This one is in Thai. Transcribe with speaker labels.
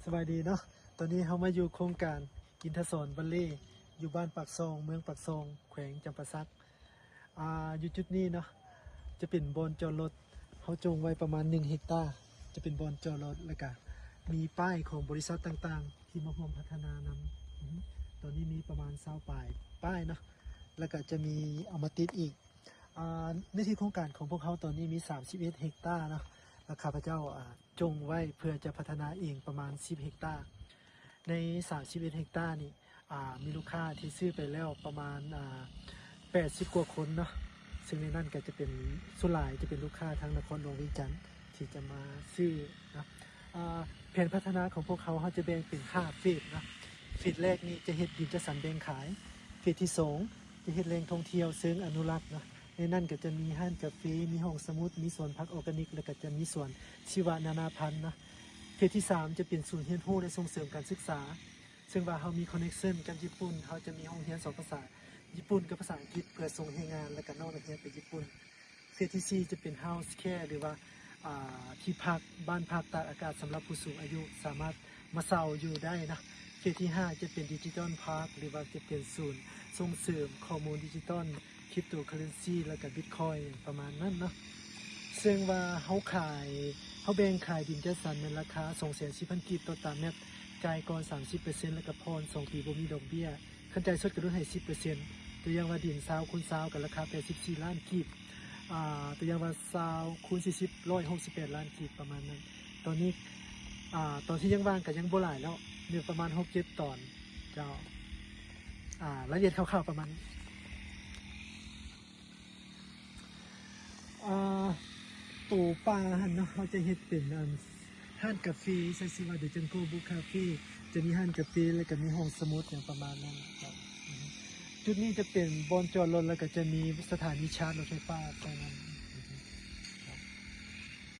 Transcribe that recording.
Speaker 1: สบายดีเนาะตอนนี้เขามาอยู่โครงการอินทศรบัลเล่อยู่บ้านปากซองเมืองปากซองแขวงจำปาสักอยู่จุดนี้เนาะจะเป็นบอนจอดรถเขาจงไว้ประมาณ1 เฮกตาร์จะเป็นบอนจอดรถแล้วก็มีป้ายของบริษัทต่างๆที่มาร่วมพัฒนานำตอนนี้มีประมาณ20ป้ายเนาะแล้วก็จะมีเอามาติดอีกในที่โครงการของพวกเขาตอนนี้มี31 เฮกตาร์เนาะแล้วข้าพเจ้าจงไว้เพื่อจะพัฒนาเองประมาณ10 เฮกตาร์ใน31 เฮกตาร์นี่มีลูกค้าที่ซื้อไปแล้วประมาณ80 กว่าคนเนาะซึ่งในนั้นก็จะเป็นสุหลายจะเป็นลูกค้าทางนครหลวงวิจันทร์ที่จะมาซื้อนะแผนพัฒนาของพวกเขาจะแบ่งเป็น5 เฟสนะเฟสแรกนี่จะเฮ็ดดินจัดสรรแบ่งขายเฟสที่2จะเฮ็ดแหล่งท่องเที่ยวเชิงอนุรักษ์นะในนั้นก็จะมีห้านกาแฟมีห้องสมุดมีสวนพักออร์แกนิกแล้วก็จะมีสวนชีวนานาพันธุ์นะเฟสที่3จะเป็นศูนย์เรียนรู้และส่งเสริมการศึกษาซึ่งว่าเขามีคอนเนคชั่นกับญี่ปุ่นเขาจะมีห้องเรียน2 ภาษาญี่ปุ่นกับภาษาอังกฤษเพื่อส่งให้งานและก็นอกนักเรียนไปญี่ปุ่นเฟสที่4จะเป็น House Care หรือว่าที่พักบ้านพักตากอากาศสำหรับผู้สูงอายุสามารถมาเช่าอยู่ได้นะเฟสที่5จะเป็นดิจิตอลพาร์คหรือว่าจะเป็นศูนย์ส่งเสริมข้อมูลดิจิตอลคริปโตเคอเรนซีแล้วก็บิตคอยน์ประมาณนั้นเนาะซึ่งว่าเขาแบ่งขายดินจัดสรรในราคา240,000 กีบต่อตารางเมตรจ่ายก่อน 30% แล้วก็ผ่อน2 ปีบ่มีดอกเบี้ยขั้นจ่ายสดก็ลดให้ 10% ตัวอย่างว่าดิน20 คูณ 20กับราคา84 ล้านกีบตัวอย่างว่า20 คูณ 40 168 ล้านกีบประมาณนั้นตอนนี้ตอนที่ยังว่างก็ยังบ่หลายแล้วเหลือประมาณ 6-7 ตอนเจ้ารายละเอียดคร่าวๆประมาณตู่ปลาหันเนาะเขาจะเฮ็ดเป็นห้านกาแฟใช้ชื่อว่าเดอะจังโก้บุ๊กคาเฟ่จะมีห้านกาแฟแล้วก็มีห้องสมุดอย่างประมาณนั้นครับจุดนี้จะเป็นบอนจอดรถแล้วก็จะมีสถานีชาร์จรถไฟฟ้าตรงนั้น